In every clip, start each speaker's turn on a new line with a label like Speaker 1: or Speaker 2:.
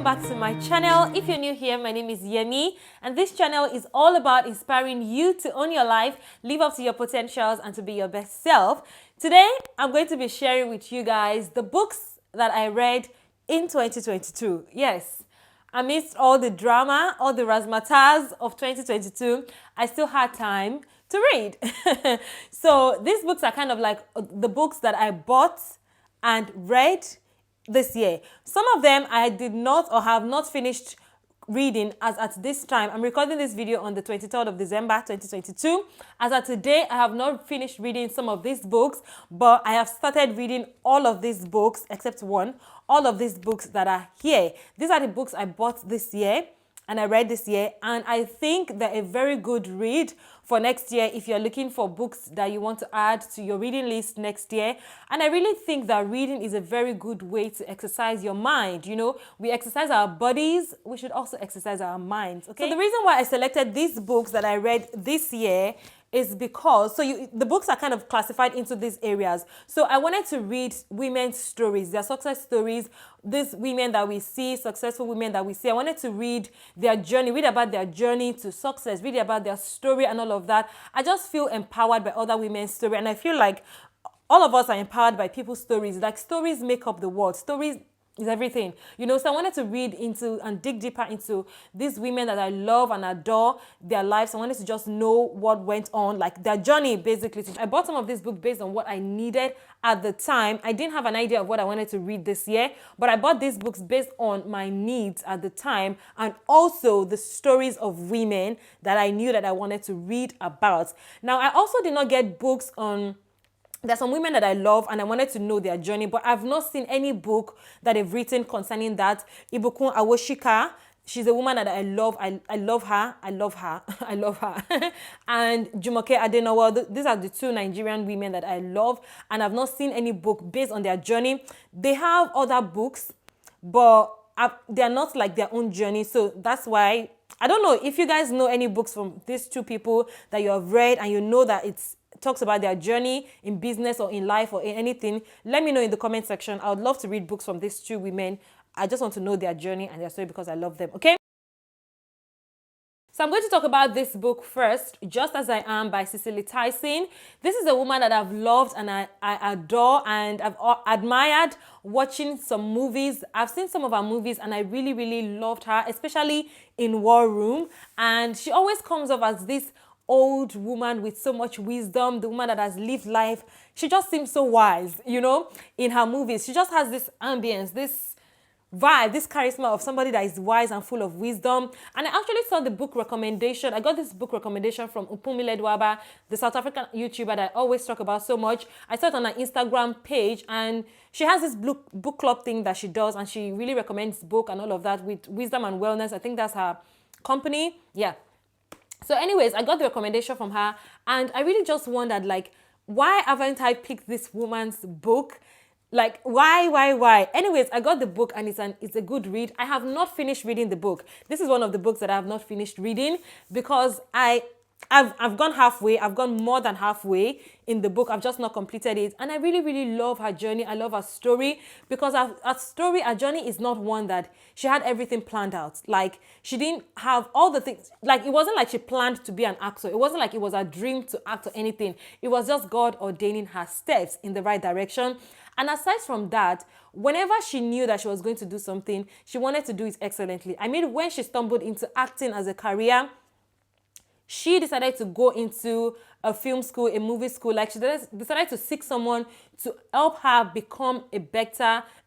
Speaker 1: welcome back to my channel. If you're new here, my name is Yemi, and this channel is all about inspiring you to own your life, live up to your potentials, and to be your best self. Today, I'm going to be sharing with you guys the books that I read in 2022. Yes, amidst all the drama, all the razzmatazz of 2022, I still had time to read. So these books are kind of like the books that I bought and read this year. Some of them I did not or have not finished reading as at this time. I'm recording this video on the 23rd of December 2022. As at today, I have not finished reading some of these books, but I have started reading all of these books except one. All of these books that are here. These are the books I bought this year and I read this year, and I think they're a very good read for next year if you're looking for books that you want to add to your reading list next year. And I really think that reading is a very good way to exercise your mind. You know, we exercise our bodies, we should also exercise our minds, okay? So the reason why I selected these books that I read this year is because, the books are kind of classified into these areas. So I wanted to read women's stories, their success stories, these women that we see, successful women that we see. I wanted to read their journey, read about their journey to success, read about their story and all of that. I just feel empowered by other women's story, and I feel like all of us are empowered by people's stories. Like, stories make up the world. Stories is everything, you know. So I wanted to read into and dig deeper into these women that I love and adore, their lives. I wanted to just know what went on, like their journey, basically. I bought some of these books based on what I needed at the time. I didn't have an idea of what I wanted to read this year, but I bought these books based on my needs at the time, and also the stories of women that I knew that I wanted to read about. Now, I also did not get books on, there's some women that I love and I wanted to know their journey, but I've not seen any book that they've written concerning that. Ibukun Awoshika, she's a woman that I love. I love her. I love her. I love her. And Jumoke Adenawa, these are the two Nigerian women that I love, and I've not seen any book based on their journey. They have other books, but they're not like their own journey. So that's why, I don't know if you guys know any books from these two people that you have read and you know that it's talks about their journey in business or in life or in anything. Let me know in the comment section. I would love to read books from these two women. I just want to know their journey and their story because I love them, okay? So I'm going to talk about this book first, Just As I Am by Cicely Tyson. This is a woman that I've loved and I adore, and I've admired watching some movies. I've seen some of her movies and I really, really loved her, especially in War Room. And she always comes off as this old woman with so much wisdom, the woman that has lived life. She just seems so wise, you know, in her movies. She just has this ambience, this vibe, this charisma of somebody that is wise and full of wisdom. And I actually saw the book recommendation. I got this book recommendation from Upumile Dwaba, the South African YouTuber that I always talk about so much. I saw it on her Instagram page, and she has this book club thing that she does, and she really recommends book and all of that with wisdom and wellness. I think that's her company. Yeah. So anyways, I got the recommendation from her, and I really just wondered, like, why haven't I picked this woman's book? Like, why? Anyways, I got the book, and it's a good read. I have not finished reading the book. This is one of the books that I have not finished reading because I've gone halfway. I've gone more than halfway in the book. I've just not completed it. And I really, really love her journey. I love her story because her journey is not one that she had everything planned out. Like, she didn't have all the things. Like, it wasn't like she planned to be an actor. It wasn't like it was a dream to act or anything. It was just God ordaining her steps in the right direction. And aside from that, whenever she knew that she was going to do something, she wanted to do it excellently. I mean, when she stumbled into acting as a career, she decided to go into a film school, a movie school. Like, she decided to seek someone to help her become a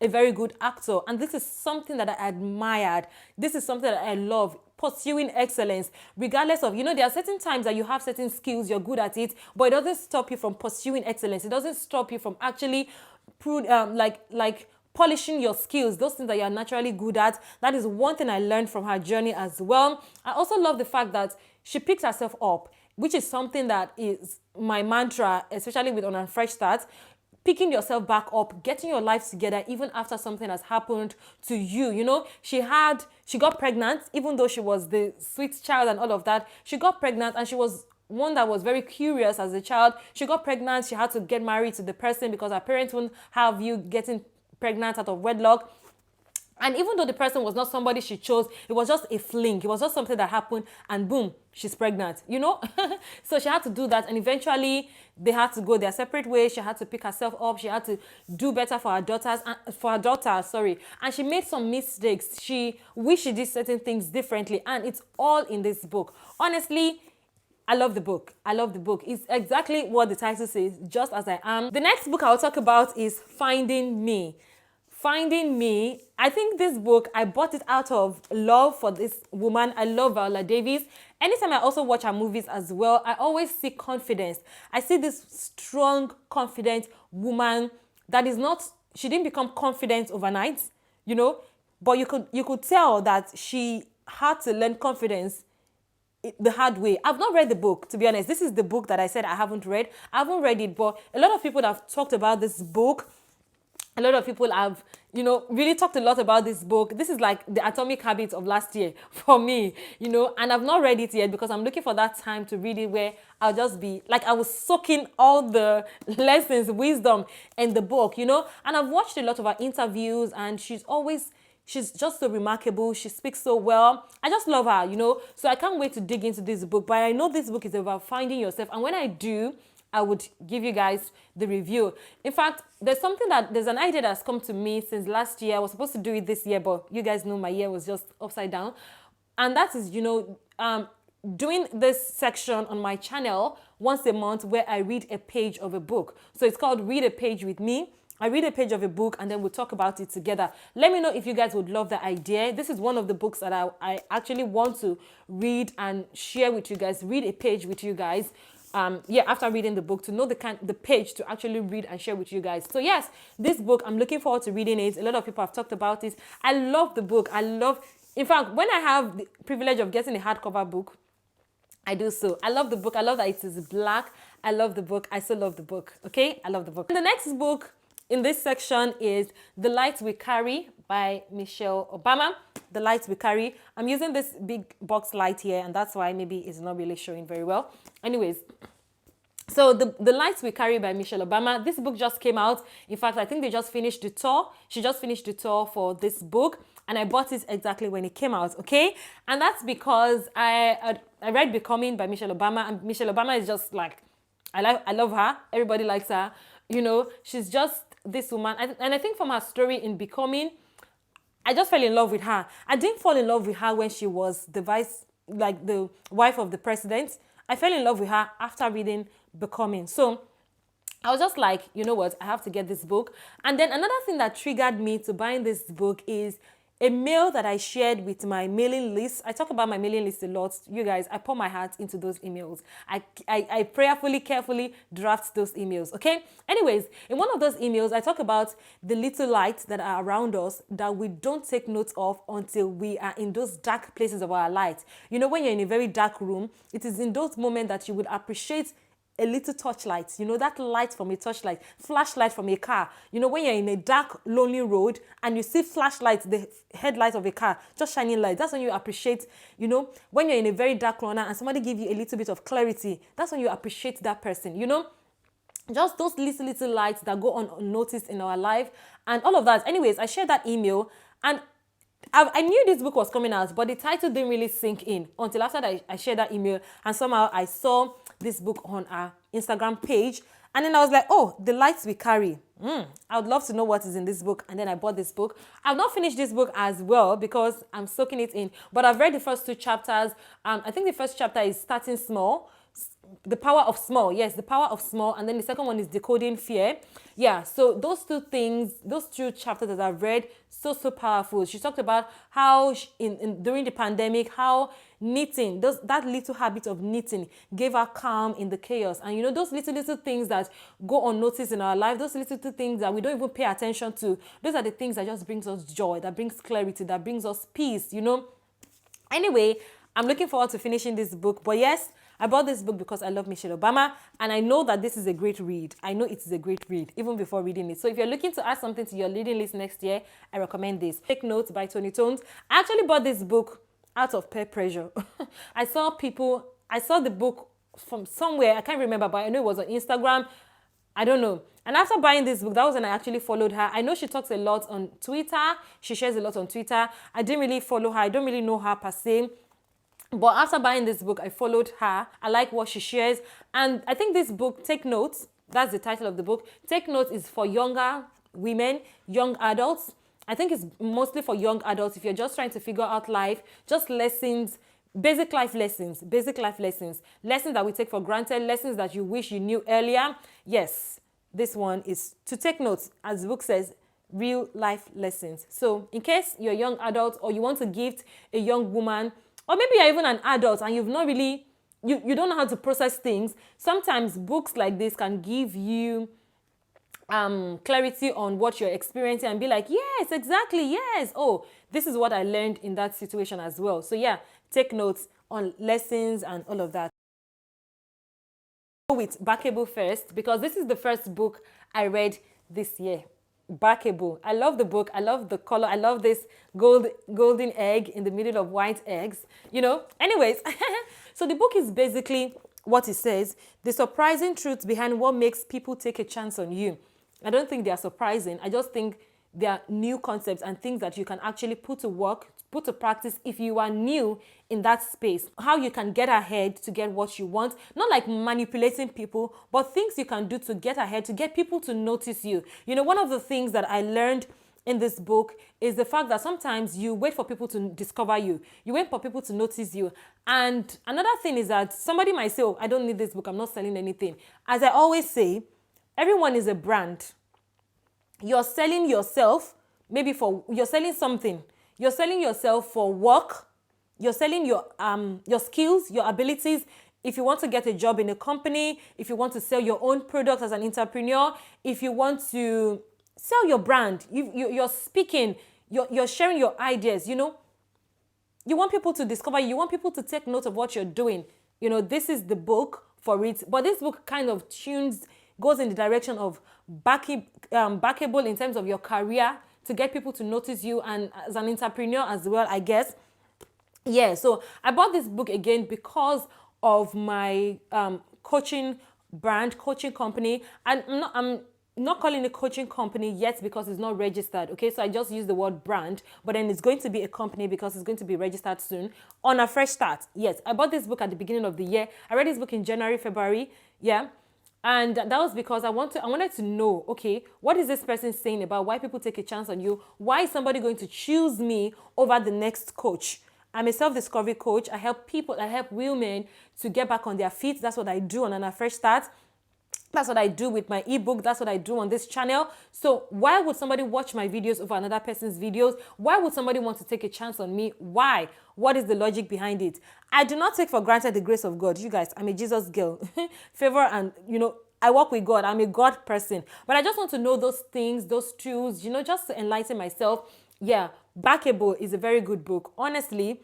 Speaker 1: very good actor. And this is something that I admired. This is something that I love, pursuing excellence, regardless of, you know, there are certain times that you have certain skills, you're good at it, but it doesn't stop you from pursuing excellence. It doesn't stop you from actually polishing your skills, those things that you're naturally good at. That is one thing I learned from her journey as well. I also love the fact that she picks herself up, which is something that is my mantra, especially with On a Fresh Start. Picking yourself back up, getting your life together even after something has happened to you. You know, she got pregnant, even though she was the sweet child and all of that. She got pregnant, and she was one that was very curious as a child. She got pregnant, she had to get married to the person because her parents wouldn't have you getting pregnant out of wedlock. And even though the person was not somebody she chose, it was just a fling. It was just something that happened and boom, she's pregnant, you know? So she had to do that, and eventually they had to go their separate ways. She had to pick herself up. She had to do better for her daughters, and she made some mistakes. She wished she did certain things differently, and it's all in this book. Honestly, I love the book. I love the book. It's exactly what the title says, just as I am. The next book I'll talk about is Finding Me. Finding Me. I think this book, I bought it out of love for this woman. I love Viola Davis. Anytime I also watch her movies as well, I always see confidence. I see this strong, confident woman that is not, she didn't become confident overnight, you know, but you could tell that she had to learn confidence the hard way. I've not read the book, to be honest. This is the book that I said I haven't read. I haven't read it, but a lot of people have talked about this book. A lot of people have, you know, really talked a lot about this book. This is like the Atomic Habits of last year for me, you know, and I've not read it yet because I'm looking for that time to read it where I'll just be, like, I was soaking all the lessons, wisdom in the book, you know, and I've watched a lot of her interviews, and she's just so remarkable. She speaks so well. I just love her, you know, so I can't wait to dig into this book, but I know this book is about finding yourself, and when I do, I would give you guys the review. In fact, there's an idea that's come to me since last year. I was supposed to do it this year, but you guys know my year was just upside down. And that is, you know, doing this section on my channel once a month where I read a page of a book. So it's called Read a Page with Me. I read a page of a book and then we'll talk about it together. Let me know if you guys would love the idea. This is one of the books that I actually want to read and share with you guys, read a page with you guys. After reading the book, to know the page to actually read and share with you guys. So yes, this book, I'm looking forward to reading it. A lot of people have talked about it. I love the book. In fact, when I have the privilege of getting a hardcover book, I do so. I love the book. I love that it is black. I love the book. I still love the book. Okay, I love the book. And the next book in this section is The Light We Carry by Michelle Obama. The Light We Carry. I'm using this big box light here, and that's why maybe it's not really showing very well. Anyways, so the Light We Carry by Michelle Obama. This book just came out. In fact, I think they just finished the tour. She just finished the tour for this book, and I bought it exactly when it came out, okay? And that's because I read Becoming by Michelle Obama, and Michelle Obama is just like, I love her. Everybody likes her. You know, she's just this woman. And I think from her story in Becoming, I just fell in love with her. I didn't fall in love with her when she was the wife of the president. I fell in love with her after reading Becoming. So I was just like, you know what, I have to get this book. And then another thing that triggered me to buying this book is a mail that I shared with my mailing list. I talk about my mailing list a lot. You guys, I pour my heart into those emails. I prayerfully, carefully draft those emails, okay? Anyways, in one of those emails, I talk about the little lights that are around us that we don't take note of until we are in those dark places of our light. You know, when you're in a very dark room, it is in those moments that you would appreciate a little torchlight, you know, that light from a torchlight, flashlight from a car. You know, when you're in a dark, lonely road and you see flashlight, the headlight of a car, just shining light, that's when you appreciate, you know, when you're in a very dark corner and somebody give you a little bit of clarity, that's when you appreciate that person, you know. Just those little lights that go on unnoticed in our life and all of that. Anyways, I shared that email, and I knew this book was coming out, but the title didn't really sink in until after I shared that email, and somehow I saw this book on our Instagram page, and then I was like, oh, The Lights We Carry. I would love to know what is in this book, and then I bought this book. I've not finished this book as well because I'm soaking it in, but I've read the first 2 chapters. I think the first chapter is Starting Small. The Power of Small. Yes, The Power of Small. And then the second one is Decoding Fear. Yeah, so those 2 things, those 2 chapters that I've read, so powerful. She talked about how during the pandemic, how knitting, that little habit of knitting gave her calm in the chaos. And you know, those little things that go unnoticed in our life, those little things that we don't even pay attention to, those are the things that just brings us joy, that brings clarity, that brings us peace, you know. Anyway, I'm looking forward to finishing this book. But yes, I bought this book because I love Michelle Obama, and I know that this is a great read. I know it is a great read, even before reading it. So if you're looking to add something to your reading list next year, I recommend this. Take Notes by Tony Tones. I actually bought this book out of peer pressure. I saw the book from somewhere, I can't remember, but I know it was on Instagram. I don't know. And after buying this book, that was when I actually followed her. I know she talks a lot on Twitter. She shares a lot on Twitter. I didn't really follow her. I don't really know her per se. But after buying this book, I followed her. I like what she shares. And I think this book, Take Notes, that's the title of the book. Take Notes is for younger women, young adults. I think it's mostly for young adults. If you're just trying to figure out life, just lessons, basic life lessons, lessons that we take for granted, lessons that you wish you knew earlier. Yes, this one is to take notes, as the book says, real life lessons. So in case you're a young adult or you want to gift a young woman, or maybe you're even an adult and you've not really, you don't know how to process things, sometimes books like this can give you clarity on what you're experiencing and be like, yes, exactly, yes. Oh, this is what I learned in that situation as well. So yeah, take notes on lessons and all of that. With Backable first, because this is the first book I read this year. Backable. I love the book. I love the color. I love this golden egg in the middle of white eggs. You know, anyways. So the book is basically what it says, the surprising truth behind what makes people take a chance on you. I don't think they are surprising. I just think they are new concepts and things that you can actually put to work, put to practice if you are new in that space. How you can get ahead to get what you want. Not like manipulating people, but things you can do to get ahead, to get people to notice you. You know, one of the things that I learned in this book is the fact that sometimes you wait for people to discover you. You wait for people to notice you. And another thing is that somebody might say, oh, I don't need this book. I'm not selling anything. As I always say, everyone is a brand. You're selling yourself, you're selling something. You're selling yourself for work. You're selling your skills, your abilities. If you want to get a job in a company, if you want to sell your own product as an entrepreneur, if you want to sell your brand, you're speaking, you're sharing your ideas, you know. You want people to discover you. You want people to take note of what you're doing. You know, this is the book for it. But this book kind of goes in the direction of backable in terms of your career, to get people to notice you, and as an entrepreneur as well, I guess. Yeah, so I bought this book again because of my coaching brand, coaching company. And I'm not calling it coaching company yet because it's not registered, okay? So I just use the word brand, but then it's going to be a company because it's going to be registered soon on a fresh start. Yes, I bought this book at the beginning of the year. I read this book in January, February, yeah. And that was because I wanted to know, okay, what is this person saying about why people take a chance on you? Why is somebody going to choose me over the next coach? I'm a self-discovery coach. I help people, I help women to get back on their feet. That's what I do on a fresh start. That's what I do with my ebook. That's what I do on this channel. So why would somebody watch my videos over another person's videos? Why would somebody want to take a chance on me? Why? What is the logic behind it? I do not take for granted the grace of God. You guys, I'm a Jesus girl. Favor and, you know, I work with God. I'm a God person. But I just want to know those things, those tools, you know, just to enlighten myself. Yeah, Backable is a very good book. Honestly,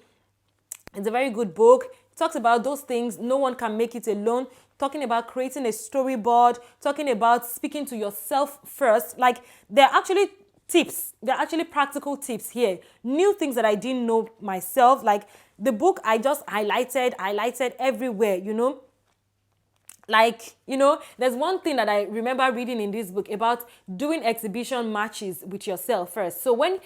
Speaker 1: it's a very good book. It talks about those things. No one can make it alone. Talking about creating a storyboard, talking about speaking to yourself first. Like, there are actually tips. There are actually practical tips here. New things that I didn't know myself. Like, the book I just highlighted everywhere, you know. Like, you know, there's one thing that I remember reading in this book about doing exhibition matches with yourself first. So when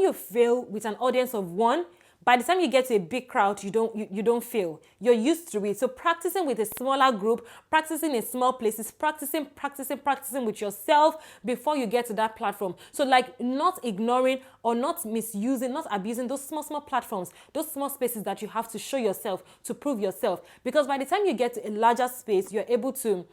Speaker 1: you fail with an audience of one, by the time you get to a big crowd, you don't fail. You're used to it. So practicing with a smaller group, practicing in small places, practicing with yourself before you get to that platform. So like not ignoring or not misusing, not abusing those small platforms, those small spaces that you have to show yourself, to prove yourself. Because by the time you get to a larger space, you're able to,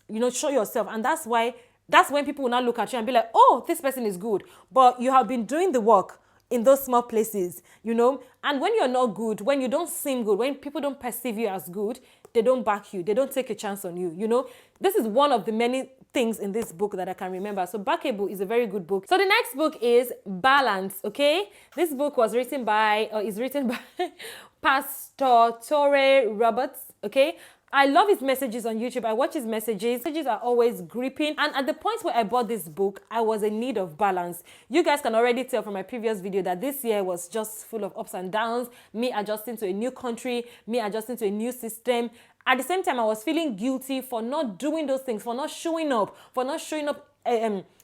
Speaker 1: you know, show yourself. And that's when people will now look at you and be like, oh, this person is good. But you have been doing the work in those small places, you know. And when you're not good, when you don't seem good, when people don't perceive you as good, they don't back you. They don't take a chance on you, you know. This is one of the many things in this book that I can remember. So Backable is a very good book. So the next book is Balance, okay? This book is written by Pastor Torre Roberts, okay? I love his messages on YouTube. I watch his messages. Messages are always gripping. And at the point where I bought this book, I was in need of balance. You guys can already tell from my previous video that this year was just full of ups and downs, me adjusting to a new country, me adjusting to a new system. At the same time, I was feeling guilty for not doing those things, for not showing up,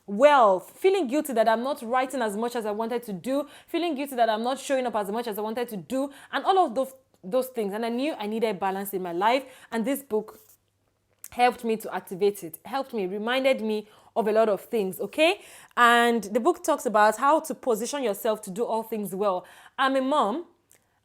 Speaker 1: well, feeling guilty that I'm not writing as much as I wanted to do, feeling guilty that I'm not showing up as much as I wanted to do, and all of those things. And I knew I needed balance in my life, and this book helped me to activate it, reminded me of a lot of things, okay? And the book talks about how to position yourself to do all things well. I'm a mom.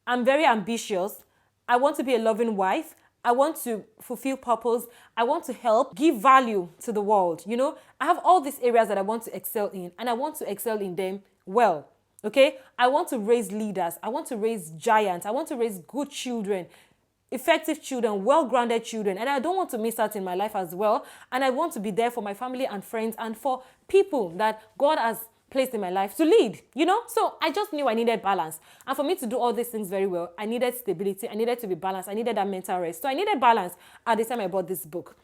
Speaker 1: I'm very ambitious. I want to be a loving wife. I want to fulfill purpose. I want to help, give value to the world. You know, I have all these areas that I want to excel in, and I want to excel in them well. Okay? I want to raise leaders. I want to raise giants. I want to raise good children, effective children, well-grounded children. And I don't want to miss out in my life as well. And I want to be there for my family and friends and for people that God has placed in my life to lead, you know? So I just knew I needed balance. And for me to do all these things very well, I needed stability. I needed to be balanced. I needed that mental rest. So I needed balance at the time I bought this book.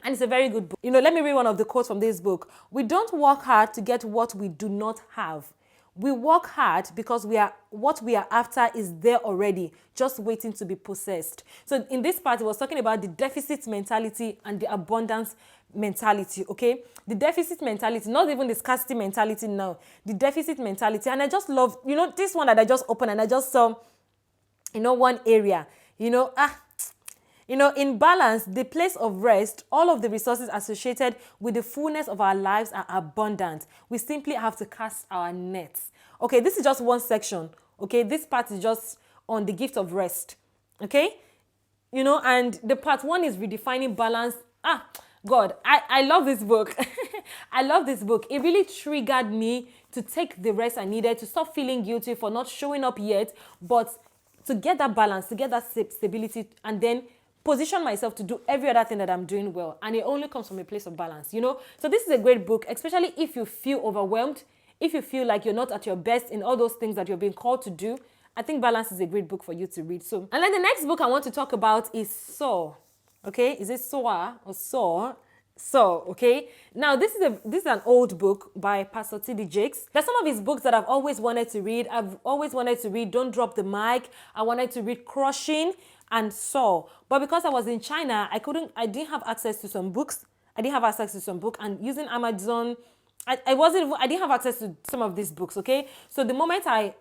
Speaker 1: And it's a very good book. You know, let me read one of the quotes from this book. We don't work hard to get what we do not have. We work hard because what we are after is there already, just waiting to be possessed. So in this part, it was talking about the deficit mentality and the abundance mentality, okay? The deficit mentality, not even the scarcity mentality now, the deficit mentality. And I just love, you know, this one that I just opened and I just saw, you know, one area, in balance, the place of rest, all of the resources associated with the fullness of our lives are abundant. We simply have to cast our nets. Okay, this is just one section. Okay, this part is just on the gift of rest. Okay, you know, and the part one is redefining balance. God, I love this book. I love this book. It really triggered me to take the rest I needed, to stop feeling guilty for not showing up yet, but to get that balance, to get that stability, and then position myself to do every other thing that I'm doing well. And it only comes from a place of balance, you know? So this is a great book, especially if you feel overwhelmed, if you feel like you're not at your best in all those things that you're being called to do. I think Balance is a great book for you to read. So, and then the next book I want to talk about is Soar. Okay? Is it Soar or Soar? Soar, okay? Now, this is an old book by Pastor T.D. Jakes. There's some of his books that I've always wanted to read. I've always wanted to read Don't Drop the Mic. I wanted to read Crushing and Soar. But because I was in China, I didn't have access to some books. And using Amazon, I didn't have access to some of these books, okay? So the moment I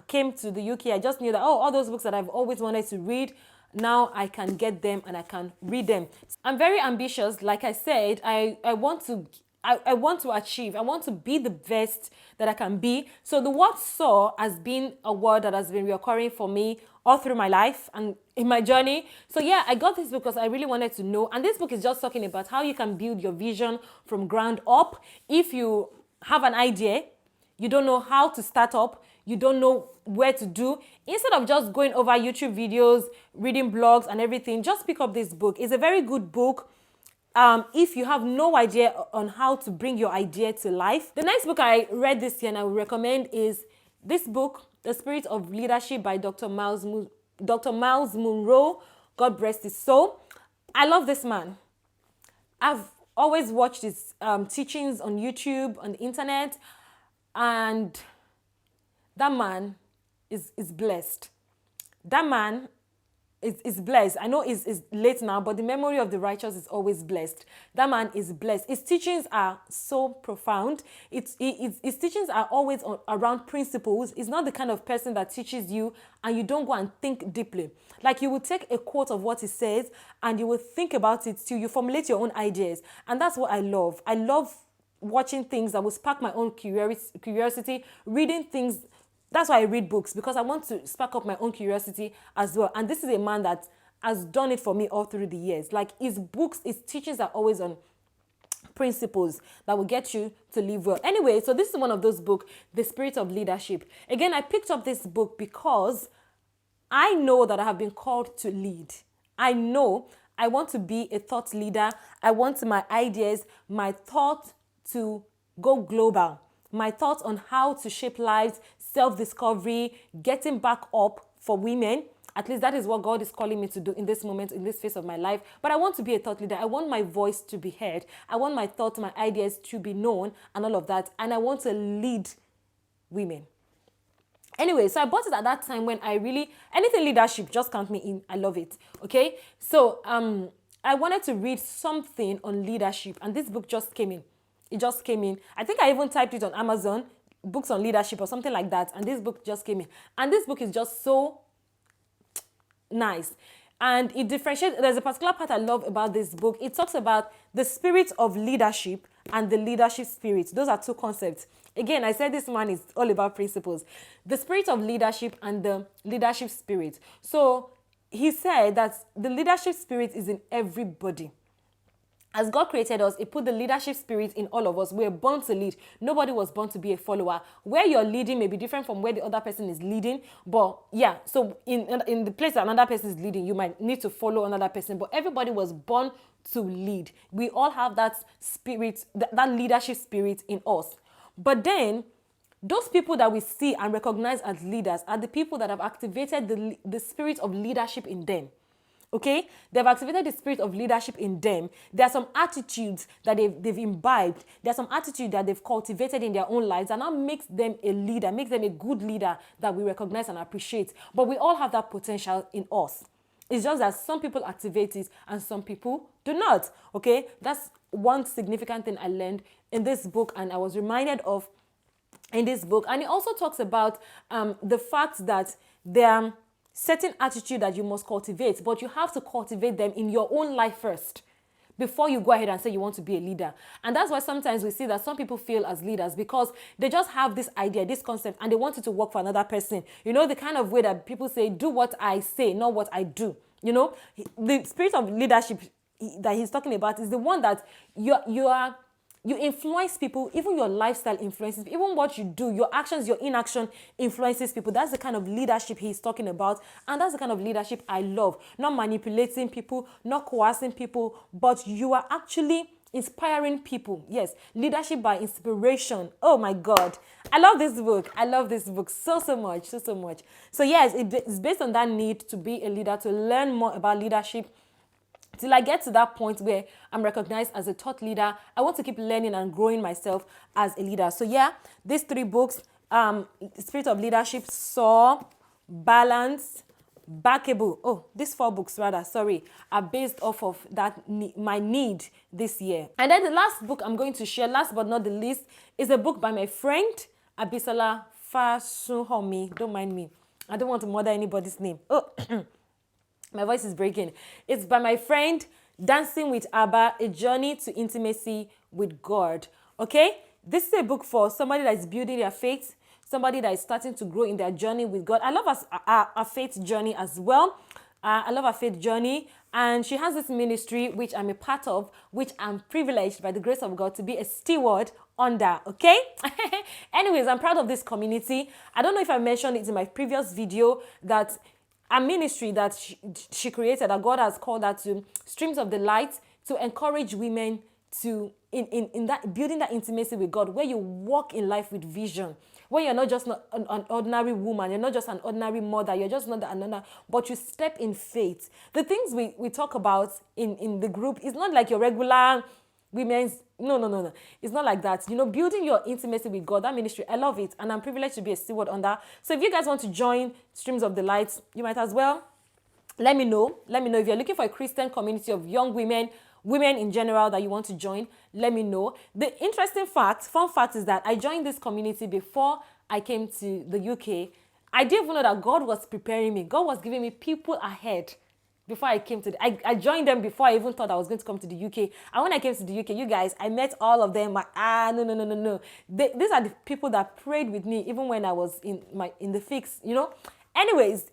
Speaker 1: came to the UK, I just knew that, all those books that I've always wanted to read, now I can get them and I can read them. I'm very ambitious. Like I said, I want to achieve. I want to be the best that I can be. So the word soar has been a word that has been recurring for me all through my life and in my journey. So yeah, I got this book because I really wanted to know. And this book is just talking about how you can build your vision from ground up. If you have an idea, you don't know how to start up, you don't know where to do, instead of just going over YouTube videos, reading blogs and everything, just pick up this book. It's a very good book. If you have no idea on how to bring your idea to life. The next book I read this year and I would recommend is this book, The Spirit of Leadership by Dr. Miles Monroe. God bless his soul. I love this man. I've always watched his teachings on YouTube, on the internet, and that man is blessed. That man is blessed. I know it's late now, but the memory of the righteous is always blessed. That man is blessed. His teachings are so profound. His teachings are always around principles. He's not the kind of person that teaches you and you don't go and think deeply. Like, you will take a quote of what he says and you will think about it till you formulate your own ideas. And that's what I love. I love watching things that will spark my own curiosity, reading things. That's why I read books, because I want to spark up my own curiosity as well. And this is a man that has done it for me all through the years. Like, his books, his teachings are always on principles that will get you to live well. Anyway, so this is one of those books, The Spirit of Leadership. Again, I picked up this book because I know that I have been called to lead. I know I want to be a thought leader. I want my ideas, my thought to go global. My thoughts on how to shape lives, self-discovery, getting back up for women, At least that is what God is calling me to do in this moment, in this phase of my life. But I want to be a thought leader. I want my voice to be heard. I want my thoughts, my ideas to be known and all of that. And I want to lead women. Anyway, so I bought it at that time when anything leadership, just count me in. I love it. Okay. So I wanted to read something on leadership, and this book just came in. It just came in. I think I even typed it on Amazon, books on leadership or something like that. And this book just came in. And this book is just so nice. And it differentiates. There's a particular part I love about this book. It talks about the spirit of leadership and the leadership spirit. Those are two concepts. Again, I said this one is all about principles. The spirit of leadership and the leadership spirit. So he said that the leadership spirit is in everybody. As God created us, He put the leadership spirit in all of us. We're born to lead. Nobody was born to be a follower. Where you're leading may be different from where the other person is leading. But yeah, so in the place that another person is leading, you might need to follow another person. But everybody was born to lead. We all have that spirit, that leadership spirit in us. But then, those people that we see and recognize as leaders are the people that have activated the spirit of leadership in them. Okay? They've activated the spirit of leadership in them. There are some attitudes that they've imbibed. There are some attitudes that they've cultivated in their own lives, and that makes them a leader, makes them a good leader that we recognize and appreciate. But we all have that potential in us. It's just that some people activate it and some people do not. Okay? That's one significant thing I learned in this book, and I was reminded of in this book. And it also talks about the fact that there are certain attitude that you must cultivate, but you have to cultivate them in your own life first before you go ahead and say you want to be a leader. And that's why sometimes we see that some people fail as leaders because they just have this idea, this concept, and they want it to work for another person. You know, the kind of way that people say, do what I say, not what I do. You know, the spirit of leadership that he's talking about is the one that you influence people. Even your lifestyle influences people. Even what you do, your actions, your inaction influences people. That's the kind of leadership he's talking about. And that's the kind of leadership I love. Not manipulating people, not coercing people, but you are actually inspiring people. Yes, leadership by inspiration. Oh my God. I love this book. I love this book so much, so much. So yes, it's based on that need to be a leader, to learn more about leadership, till I get to that point where I'm recognized as a thought leader. I want to keep learning and growing myself as a leader. So yeah, these 3 books, Spirit of Leadership, Soar, Balance, Backable. These 4 books rather, are based off of that my need this year. And then the last book I'm going to share, last but not the least, is a book by my friend, Abisola Fasuhomi. Don't mind me. I don't want to murder anybody's name. My voice is breaking. It's by my friend, Dancing with Abba, A Journey to Intimacy with God. Okay? This is a book for somebody that is building their faith, somebody that is starting to grow in their journey with God. I love our faith journey as well. I love our faith journey. And she has this ministry, which I'm a part of, which I'm privileged by the grace of God to be a steward under, okay? Anyways, I'm proud of this community. I don't know if I mentioned it in my previous video that a ministry that she created, that God has called her to, Streams of the Light, to encourage women to in that building that intimacy with God, where you walk in life with vision, where you're not just an ordinary woman, you're not just an ordinary mother, you're just not another, but you step in faith. The things we talk about in the group is not like your regular women's, no. It's not like that. You know, building your intimacy with God, that ministry, I love it. And I'm privileged to be a steward on that. So if you guys want to join Streams of the Light, you might as well. Let me know. Let me know. If you're looking for a Christian community of young women in general that you want to join, let me know. The fun fact is that I joined this community before I came to the UK. I didn't even know that God was preparing me. God was giving me people ahead. Before I came to I joined them before I even thought I was going to come to the UK. And when I came to the UK, you guys, I met all of them. No. These are the people that prayed with me even when I was in the fix, you know. Anyways,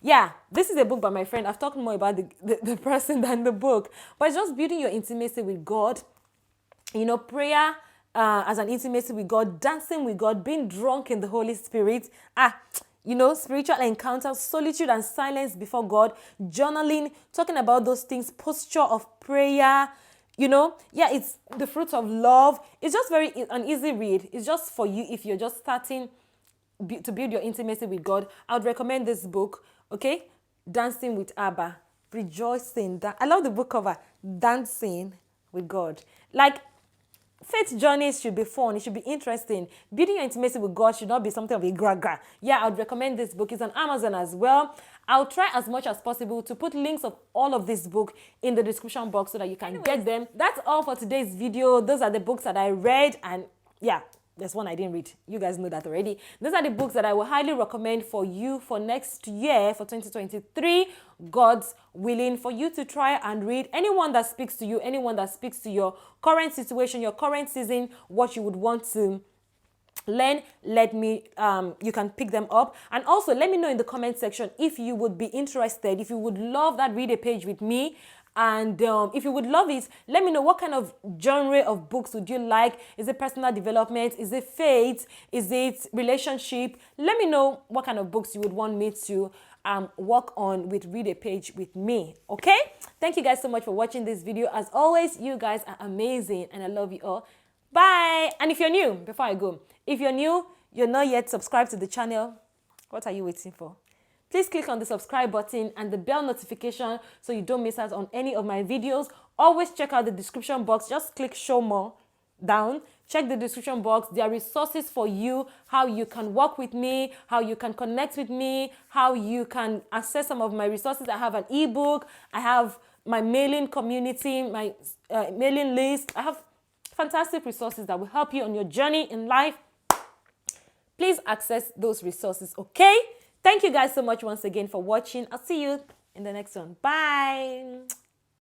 Speaker 1: yeah, this is a book by my friend. I've talked more about the person than the book. But it's just building your intimacy with God. You know, prayer as an intimacy with God, dancing with God, being drunk in the Holy Spirit. You know, spiritual encounters, solitude and silence before God, journaling, talking about those things, posture of prayer, you know. Yeah, it's the fruits of love. It's just an easy read. It's just for you if you're just starting to build your intimacy with God. I would recommend this book, okay? Dancing with Abba, rejoicing. I love the book cover, Dancing with God. Like, faith journeys should be fun. It should be interesting. Building your intimacy with God should not be something of a gra-gra. Yeah, I would recommend this book. It's on Amazon as well. I'll try as much as possible to put links of all of this book in the description box so that you can get them. That's all for today's video. Those are the books that I read, and yeah, there's one I didn't read. You guys know that already. Those are the books that I will highly recommend for you for next year, for 2023, God's willing, for you to try and read. Anyone that speaks to you, anyone that speaks to your current situation, your current season, what you would want to learn, you can pick them up. And also let me know in the comment section if you would be interested, if you would love that read a page with me. And if you would love it, let me know what kind of genre of books would you like. Is it personal development? Is it faith? Is it relationship? Let me know what kind of books you would want me to work on with Read a Page with me. Okay? Thank you guys so much for watching this video. As always, you guys are amazing and I love you all. Bye. And if you're new, before I go, if you're new, you're not yet subscribed to the channel, what are you waiting for? Please click on the subscribe button and the bell notification so you don't miss out on any of my videos. Always check out the description box. Just click show more down. Check the description box. There are resources for you, how you can work with me, how you can connect with me, how you can access some of my resources. I have an ebook. I have my mailing community, my mailing list. I have fantastic resources that will help you on your journey in life. Please access those resources, okay? Thank you guys so much once again for watching. I'll see you in the next one. Bye.